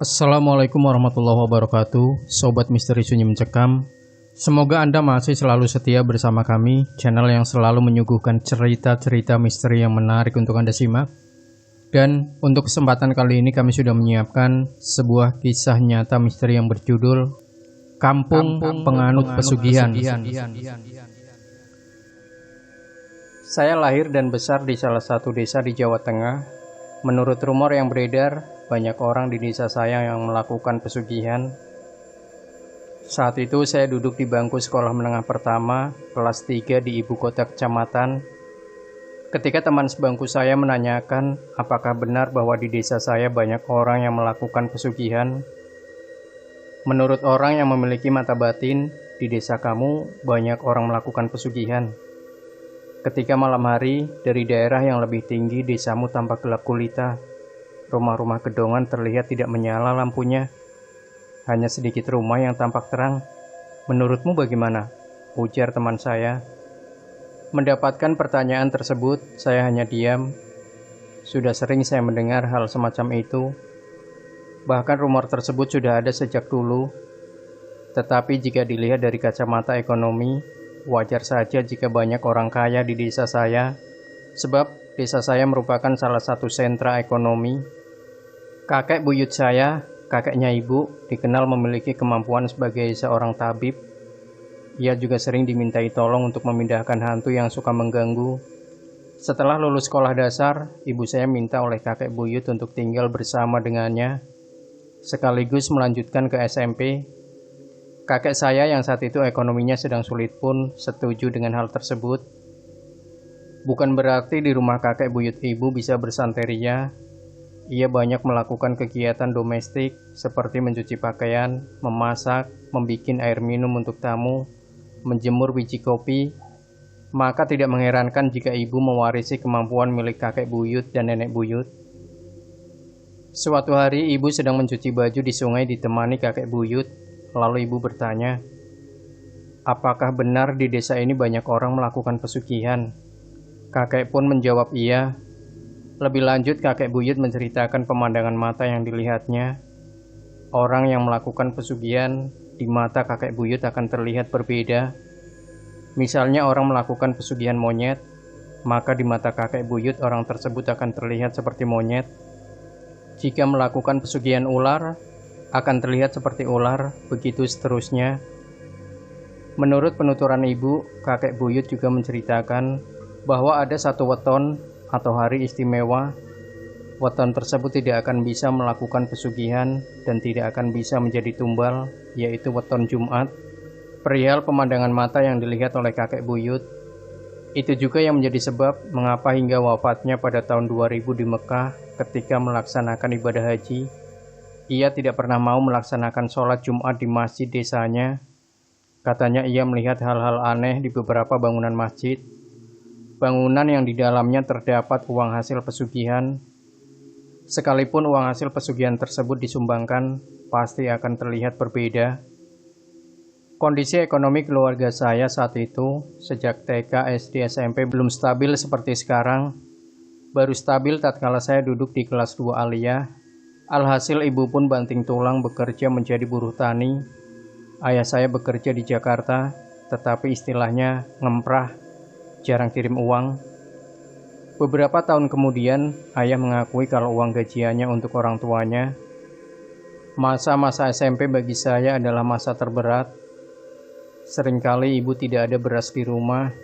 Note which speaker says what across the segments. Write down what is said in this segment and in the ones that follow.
Speaker 1: Assalamualaikum warahmatullahi wabarakatuh, Sobat Misteri Sunyi Mencekam. Semoga Anda masih selalu setia bersama kami, channel yang selalu menyuguhkan cerita-cerita misteri yang menarik untuk Anda simak. Dan untuk kesempatan kali ini kami sudah menyiapkan sebuah kisah nyata misteri yang berjudul Kampung Penganut Pesugihan. Saya lahir dan besar di salah satu desa di Jawa Tengah. Menurut rumor yang beredar, banyak orang di desa saya yang melakukan pesugihan. Saat itu saya duduk di bangku sekolah menengah pertama, kelas 3 di ibu kota kecamatan. Ketika teman sebangku saya menanyakan apakah benar bahwa di desa saya banyak orang yang melakukan pesugihan. Menurut orang yang memiliki mata batin, di desa kamu banyak orang melakukan pesugihan. Ketika malam hari, dari daerah yang lebih tinggi desamu tampak gelap gulita. Rumah-rumah gedongan terlihat tidak menyala lampunya. Hanya sedikit rumah yang tampak terang. Menurutmu bagaimana? Ujar teman saya. Mendapatkan pertanyaan tersebut, saya hanya diam. Sudah sering saya mendengar hal semacam itu. Bahkan rumor tersebut sudah ada sejak dulu. Tetapi jika dilihat dari kacamata ekonomi, wajar saja jika banyak orang kaya di desa saya. Sebab desa saya merupakan salah satu sentra ekonomi. Kakek buyut saya, kakeknya ibu, dikenal memiliki kemampuan sebagai seorang tabib. Ia juga sering dimintai tolong untuk memindahkan hantu yang suka mengganggu. Setelah lulus sekolah dasar, ibu saya minta oleh kakek buyut untuk tinggal bersama dengannya, sekaligus melanjutkan ke SMP. Kakek saya yang saat itu ekonominya sedang sulit pun setuju dengan hal tersebut. Bukan berarti di rumah kakek buyut ibu bisa bersanteria. Ia banyak melakukan kegiatan domestik seperti mencuci pakaian, memasak, membikin air minum untuk tamu, menjemur biji kopi. Maka tidak mengherankan jika ibu mewarisi kemampuan milik kakek buyut dan nenek buyut. Suatu hari ibu sedang mencuci baju di sungai ditemani kakek buyut. Lalu ibu bertanya, apakah benar di desa ini banyak orang melakukan pesugihan? Kakek pun menjawab iya. Lebih lanjut kakek buyut menceritakan pemandangan mata yang dilihatnya. Orang yang melakukan pesugihan di mata kakek buyut akan terlihat berbeda. Misalnya orang melakukan pesugihan monyet, maka di mata kakek buyut orang tersebut akan terlihat seperti monyet. Jika melakukan pesugihan ular, akan terlihat seperti ular, begitu seterusnya. Menurut penuturan ibu, kakek buyut juga menceritakan bahwa ada satu weton atau hari istimewa. Weton tersebut tidak akan bisa melakukan pesugihan dan tidak akan bisa menjadi tumbal, yaitu weton Jumat. Perihal pemandangan mata yang dilihat oleh kakek buyut, itu juga yang menjadi sebab mengapa hingga wafatnya pada tahun 2000 di Mekah ketika melaksanakan ibadah haji, ia tidak pernah mau melaksanakan sholat Jumat di masjid desanya. Katanya ia melihat hal-hal aneh di beberapa bangunan masjid. Bangunan yang di dalamnya terdapat uang hasil pesugihan. Sekalipun uang hasil pesugihan tersebut disumbangkan, pasti akan terlihat berbeda. Kondisi ekonomi keluarga saya saat itu, sejak TK, SD, SMP belum stabil seperti sekarang. Baru stabil tatkala saya duduk di kelas 2 aliyah. Alhasil ibu pun banting tulang bekerja menjadi buruh tani. Ayah saya bekerja di Jakarta, tetapi istilahnya ngemprah, jarang kirim uang. Beberapa tahun kemudian, ayah mengakui kalau uang gajiannya untuk orang tuanya. Masa-masa SMP bagi saya adalah masa terberat. Seringkali ibu tidak ada beras di rumah.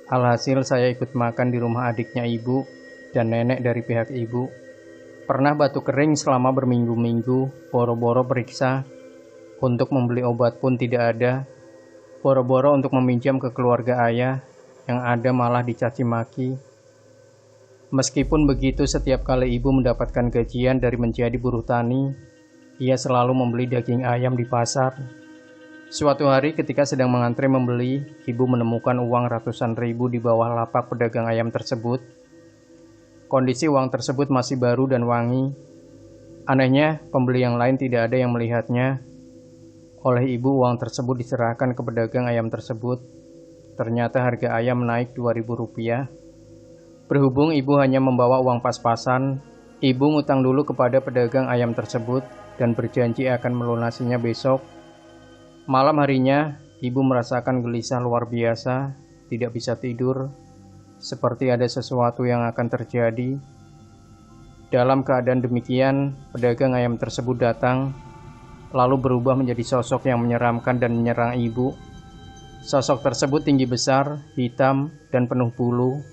Speaker 1: Alhasil saya ikut makan di rumah adiknya ibu dan nenek dari pihak ibu. Pernah batuk kering selama berminggu-minggu, boro-boro periksa. Untuk membeli obat pun tidak ada. Boro-boro untuk meminjam ke keluarga ayah, yang ada malah dicaci maki. Meskipun begitu, setiap kali ibu mendapatkan gajian dari menjadi buruh tani, ia selalu membeli daging ayam di pasar. Suatu hari ketika sedang mengantre membeli, ibu menemukan uang ratusan ribu di bawah lapak pedagang ayam tersebut. Kondisi uang tersebut masih baru dan wangi. Anehnya, pembeli yang lain tidak ada yang melihatnya. Oleh ibu, uang tersebut diserahkan ke pedagang ayam tersebut. Ternyata harga ayam naik Rp2.000. Berhubung ibu hanya membawa uang pas-pasan, ibu ngutang dulu kepada pedagang ayam tersebut. dan berjanji akan melunasinya besok. Malam harinya, ibu merasakan gelisah luar biasa, tidak bisa tidur, seperti ada sesuatu yang akan terjadi. Dalam keadaan demikian, pedagang ayam tersebut datang, lalu berubah menjadi sosok yang menyeramkan dan menyerang ibu. Sosok tersebut tinggi besar, hitam, dan penuh bulu.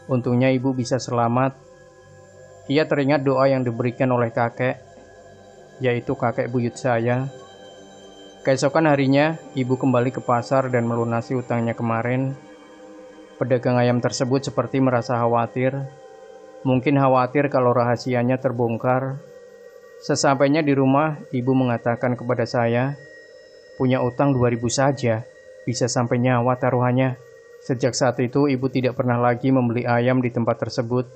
Speaker 1: Untungnya ibu bisa selamat. Ia teringat doa yang diberikan oleh kakek, yaitu kakek buyut saya. Keesokan harinya, ibu kembali ke pasar dan melunasi utangnya kemarin. Pedagang ayam tersebut seperti merasa khawatir. Mungkin khawatir kalau rahasianya terbongkar. Sesampainya di rumah, ibu mengatakan kepada saya, punya utang 2.000 saja, bisa sampai nyawa taruhannya. Sejak saat itu, ibu tidak pernah lagi membeli ayam di tempat tersebut.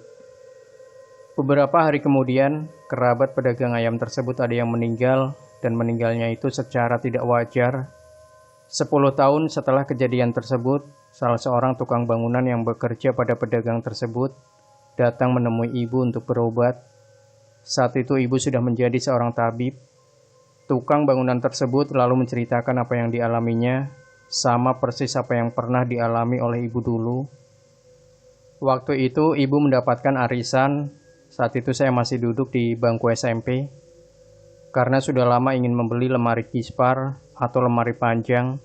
Speaker 1: Beberapa hari kemudian, kerabat pedagang ayam tersebut ada yang meninggal, dan meninggalnya itu secara tidak wajar. 10 tahun setelah kejadian tersebut, salah seorang tukang bangunan yang bekerja pada pedagang tersebut datang menemui ibu untuk berobat. Saat itu ibu sudah menjadi seorang tabib. Tukang bangunan tersebut lalu menceritakan apa yang dialaminya, sama persis apa yang pernah dialami oleh ibu dulu. Waktu itu ibu mendapatkan arisan. Saat itu saya masih duduk di bangku SMP. Karena sudah lama ingin membeli lemari kispar atau lemari panjang.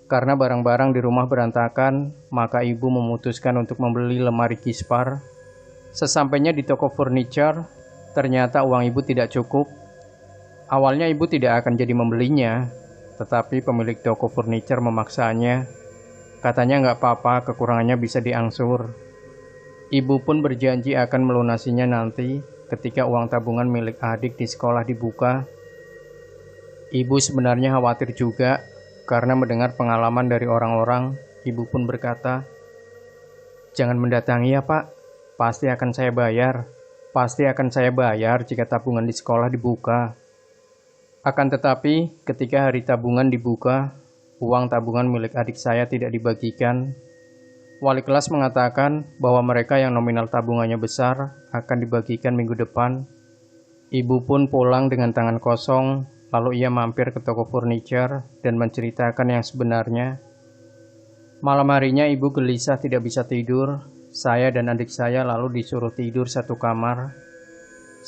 Speaker 1: Karena barang-barang di rumah berantakan, maka ibu memutuskan untuk membeli lemari kispar. Sesampainya di toko furniture, ternyata uang ibu tidak cukup. Awalnya ibu tidak akan jadi membelinya, tetapi pemilik toko furniture memaksanya. Katanya nggak apa-apa, kekurangannya bisa diangsur. Ibu pun berjanji akan melunasinya nanti ketika uang tabungan milik adik di sekolah dibuka. Ibu sebenarnya khawatir juga karena mendengar pengalaman dari orang-orang. Ibu pun berkata, "Jangan mendatangi ya Pak, pasti akan saya bayar. Pasti akan saya bayar jika tabungan di sekolah dibuka." Akan tetapi, ketika hari tabungan dibuka, uang tabungan milik adik saya tidak dibagikan. Wali kelas mengatakan bahwa mereka yang nominal tabungannya besar akan dibagikan minggu depan. Ibu pun pulang dengan tangan kosong, lalu ia mampir ke toko furniture dan menceritakan yang sebenarnya. Malam harinya ibu gelisah tidak bisa tidur. Saya dan adik saya lalu disuruh tidur satu kamar.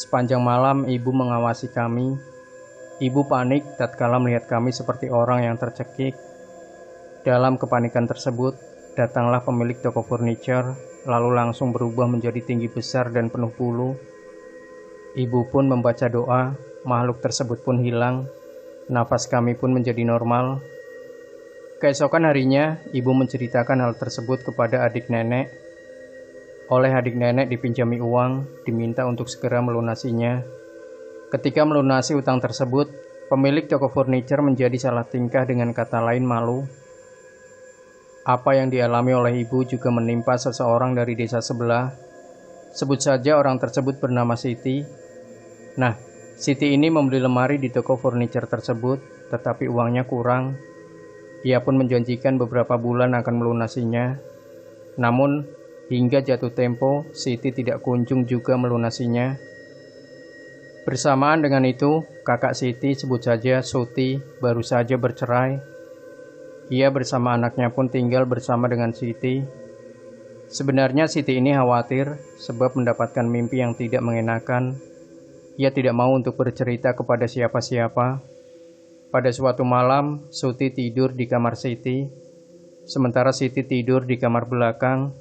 Speaker 1: Sepanjang malam ibu mengawasi kami. Ibu panik tatkala melihat kami seperti orang yang tercekik. Dalam kepanikan tersebut, datanglah pemilik toko furniture, lalu langsung berubah menjadi tinggi besar dan penuh bulu. Ibu pun membaca doa, makhluk tersebut pun hilang, nafas kami pun menjadi normal. Keesokan harinya, ibu menceritakan hal tersebut kepada adik nenek. Oleh adik nenek dipinjami uang, diminta untuk segera melunasinya. Ketika melunasi utang tersebut, pemilik toko furniture menjadi salah tingkah, dengan kata lain malu. Apa yang dialami oleh ibu juga menimpa seseorang dari desa sebelah. Sebut saja orang tersebut bernama Siti. Nah, Siti ini membeli lemari di toko furniture tersebut, tetapi uangnya kurang. Ia pun menjanjikan beberapa bulan akan melunasinya. Namun, hingga jatuh tempo, Siti tidak kunjung juga melunasinya. Bersamaan dengan itu, kakak Siti, sebut saja Suti, baru saja bercerai. Ia bersama anaknya pun tinggal bersama dengan Siti. Sebenarnya Siti ini khawatir sebab mendapatkan mimpi yang tidak mengenakan. Ia tidak mau untuk bercerita kepada siapa-siapa. Pada suatu malam, Suti tidur di kamar Siti, sementara Siti tidur di kamar belakang.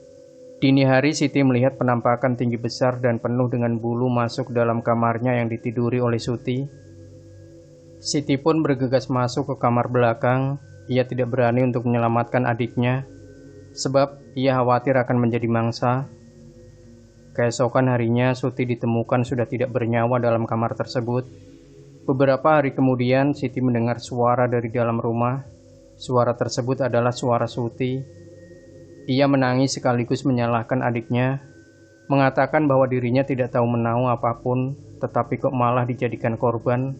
Speaker 1: Dini hari Siti melihat penampakan tinggi besar dan penuh dengan bulu masuk dalam kamarnya yang ditiduri oleh Suti. Siti pun bergegas masuk ke kamar belakang. Ia tidak berani untuk menyelamatkan adiknya, sebab ia khawatir akan menjadi mangsa. Keesokan harinya, Suti ditemukan sudah tidak bernyawa dalam kamar tersebut. Beberapa hari kemudian, Siti mendengar suara dari dalam rumah. Suara tersebut adalah suara Suti. Ia menangis sekaligus menyalahkan adiknya, mengatakan bahwa dirinya tidak tahu menahu apapun, tetapi kok malah dijadikan korban.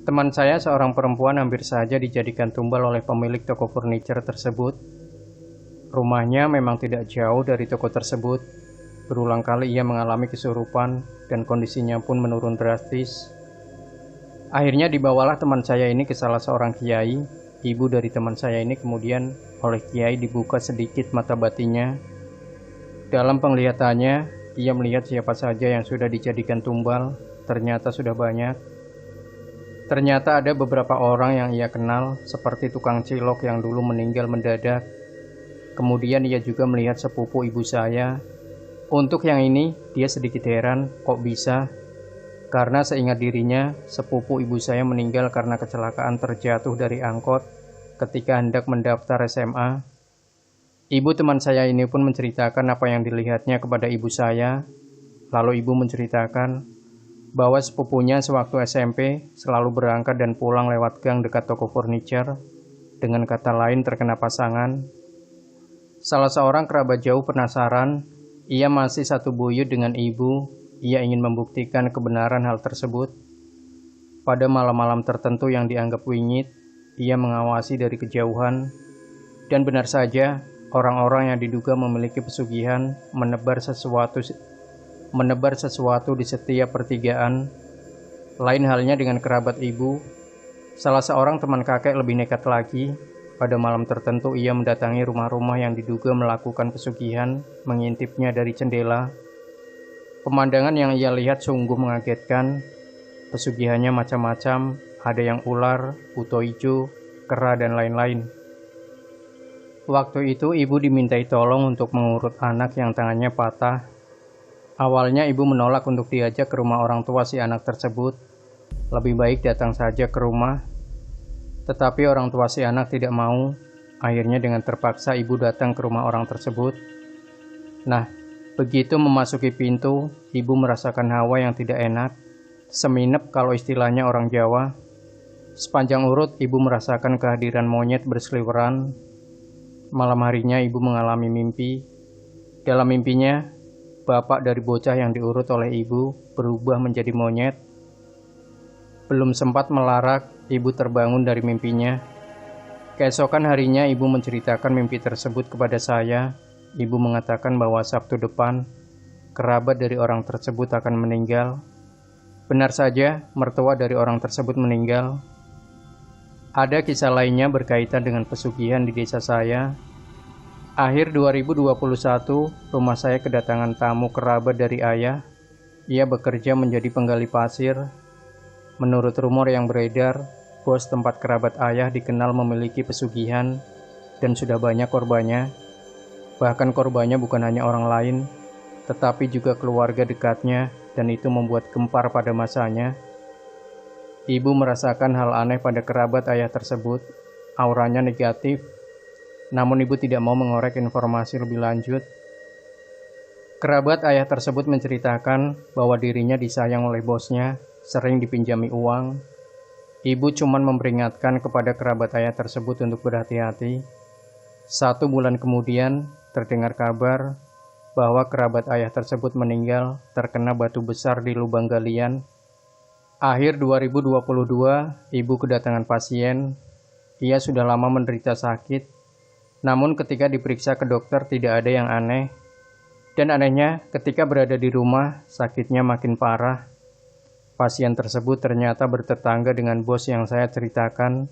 Speaker 1: Teman saya seorang perempuan hampir saja dijadikan tumbal oleh pemilik toko furniture tersebut. Rumahnya memang tidak jauh dari toko tersebut. Berulang kali ia mengalami kesurupan dan kondisinya pun menurun drastis. Akhirnya dibawalah teman saya ini ke salah seorang kiai. Ibu dari teman saya ini kemudian oleh kiai dibuka sedikit mata batinnya. Dalam penglihatannya, ia melihat siapa saja yang sudah dijadikan tumbal. Ternyata sudah banyak. Ternyata ada beberapa orang yang ia kenal, seperti tukang cilok yang dulu meninggal mendadak. Kemudian ia juga melihat sepupu ibu saya. Untuk yang ini, dia sedikit heran, kok bisa? Karena seingat dirinya, sepupu ibu saya meninggal karena kecelakaan terjatuh dari angkot ketika hendak mendaftar SMA. Ibu teman saya ini pun menceritakan apa yang dilihatnya kepada ibu saya. Lalu ibu menceritakan bahwa sepupunya sewaktu SMP selalu berangkat dan pulang lewat gang dekat toko furniture, dengan kata lain terkena pasangan. Salah seorang kerabat jauh penasaran, ia masih satu buyut dengan ibu. Ia ingin membuktikan kebenaran hal tersebut. Pada malam-malam tertentu yang dianggap wingit, ia mengawasi dari kejauhan. Dan benar saja, orang-orang yang diduga memiliki pesugihan menebar sesuatu di setiap pertigaan. Lain halnya dengan kerabat ibu. Salah seorang teman kakek lebih nekat lagi. Pada malam tertentu ia mendatangi rumah-rumah yang diduga melakukan pesugihan, mengintipnya dari jendela. Pemandangan yang ia lihat sungguh mengagetkan. Pesugihannya macam-macam, ada yang ular, buto ijo, kera, dan lain-lain. Waktu itu ibu dimintai tolong untuk mengurut anak yang tangannya patah. Awalnya ibu menolak untuk diajak ke rumah orang tua si anak tersebut. Lebih baik datang saja ke rumah. Tetapi orang tua si anak tidak mau. Akhirnya dengan terpaksa ibu datang ke rumah orang tersebut. Nah, begitu memasuki pintu, ibu merasakan hawa yang tidak enak, seminep kalau istilahnya orang Jawa. Sepanjang urut, ibu merasakan kehadiran monyet berseliweran. Malam harinya ibu mengalami mimpi. Dalam mimpinya, bapak dari bocah yang diurut oleh ibu berubah menjadi monyet. Belum sempat melarak, ibu terbangun dari mimpinya. Keesokan harinya ibu menceritakan mimpi tersebut kepada saya. Ibu mengatakan bahwa Sabtu depan, kerabat dari orang tersebut akan meninggal. Benar saja, mertua dari orang tersebut meninggal. Ada kisah lainnya berkaitan dengan pesugihan di desa saya. Akhir 2021, rumah saya kedatangan tamu kerabat dari ayah. Ia bekerja menjadi penggali pasir. Menurut rumor yang beredar, bos tempat kerabat ayah dikenal memiliki pesugihan dan sudah banyak korbannya. Bahkan korbannya bukan hanya orang lain, tetapi juga keluarga dekatnya, dan itu membuat gempar pada masanya. Ibu merasakan hal aneh pada kerabat ayah tersebut. Auranya negatif, namun ibu tidak mau mengorek informasi lebih lanjut. Kerabat ayah tersebut menceritakan bahwa dirinya disayang oleh bosnya, sering dipinjami uang. Ibu cuman memperingatkan kepada kerabat ayah tersebut untuk berhati-hati. 1 bulan kemudian, terdengar kabar bahwa kerabat ayah tersebut meninggal terkena batu besar di lubang galian. Akhir 2022, ibu kedatangan pasien. Ia sudah lama menderita sakit, namun ketika diperiksa ke dokter tidak ada yang aneh. Dan anehnya, ketika berada di rumah, sakitnya makin parah. Pasien tersebut ternyata bertetangga dengan bos yang saya ceritakan.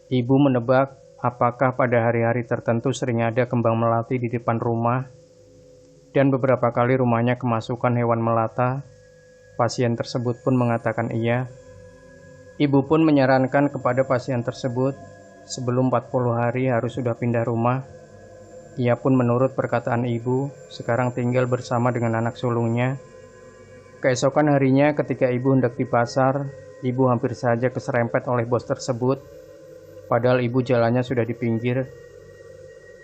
Speaker 1: Ibu menebak apakah pada hari-hari tertentu sering ada kembang melati di depan rumah, dan beberapa kali rumahnya kemasukan hewan melata. Pasien tersebut pun mengatakan iya. Ibu pun menyarankan kepada pasien tersebut, sebelum 40 hari harus sudah pindah rumah. Ia pun menurut perkataan ibu, sekarang tinggal bersama dengan anak sulungnya. Keesokan harinya ketika ibu hendak di pasar, ibu hampir saja keserempet oleh bos tersebut. Padahal ibu jalannya sudah di pinggir.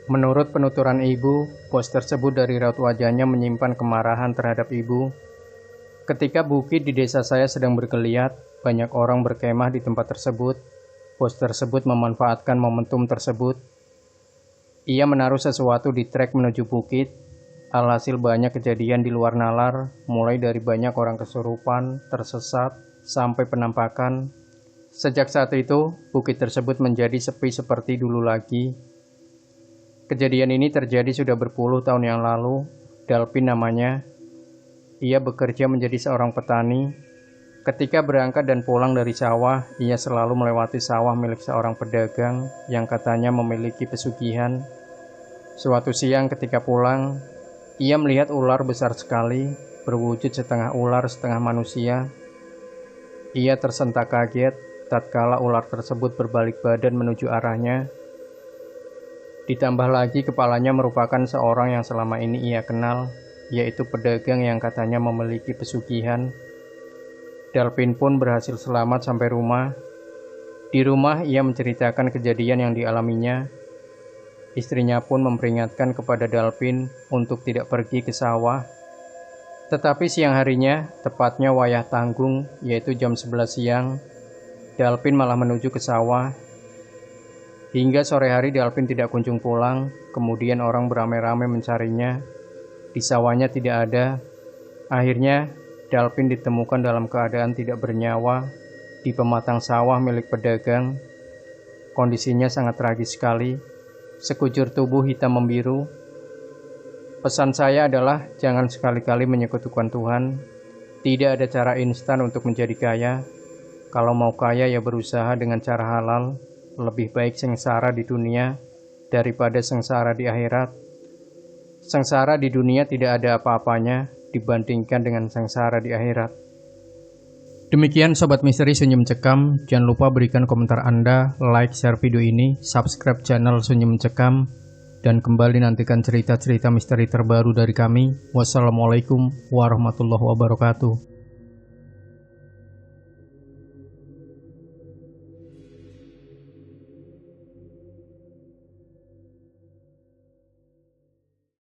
Speaker 1: Menurut penuturan ibu, bos tersebut dari raut wajahnya menyimpan kemarahan terhadap ibu. Ketika bukit di desa saya sedang bergeliat, banyak orang berkemah di tempat tersebut. Bos tersebut memanfaatkan momentum tersebut. Ia menaruh sesuatu di trek menuju bukit. Alhasil banyak kejadian di luar nalar, mulai dari banyak orang kesurupan, tersesat, sampai penampakan. Sejak saat itu, bukit tersebut menjadi sepi seperti dulu lagi. Kejadian ini terjadi sudah berpuluh tahun yang lalu. Dalpin namanya. Ia bekerja menjadi seorang petani. Ketika berangkat dan pulang dari sawah, ia selalu melewati sawah milik seorang pedagang yang katanya memiliki pesugihan. Suatu siang ketika pulang, ia melihat ular besar sekali, berwujud setengah ular setengah manusia. Ia tersentak kaget tatkala ular tersebut berbalik badan menuju arahnya. Ditambah lagi kepalanya merupakan seorang yang selama ini ia kenal, yaitu pedagang yang katanya memiliki pesugihan. Dalvin pun berhasil selamat sampai rumah. Di rumah ia menceritakan kejadian yang dialaminya. Istrinya pun memperingatkan kepada Dalvin untuk tidak pergi ke sawah. Tetapi siang harinya, tepatnya wayah tanggung, yaitu jam 11 siang, Dalvin malah menuju ke sawah. Hingga sore hari Dalvin tidak kunjung pulang, kemudian orang beramai-ramai mencarinya. Di sawahnya tidak ada. Akhirnya, Dalvin ditemukan dalam keadaan tidak bernyawa di pematang sawah milik pedagang. Kondisinya sangat tragis sekali, sekujur tubuh hitam membiru. Pesan saya adalah jangan sekali-kali menyekutukan Tuhan. Tidak ada cara instan untuk menjadi kaya. Kalau mau kaya ya berusaha dengan cara halal. Lebih baik sengsara di dunia daripada sengsara di akhirat. Sengsara di dunia tidak ada apa-apanya dibandingkan dengan sengsara di akhirat. Demikian Sobat Misteri Sunyi Mencekam. Jangan lupa berikan komentar Anda, like, share video ini, subscribe channel Sunyi Mencekam, dan kembali nantikan cerita-cerita misteri terbaru dari kami. Wassalamualaikum warahmatullahi wabarakatuh.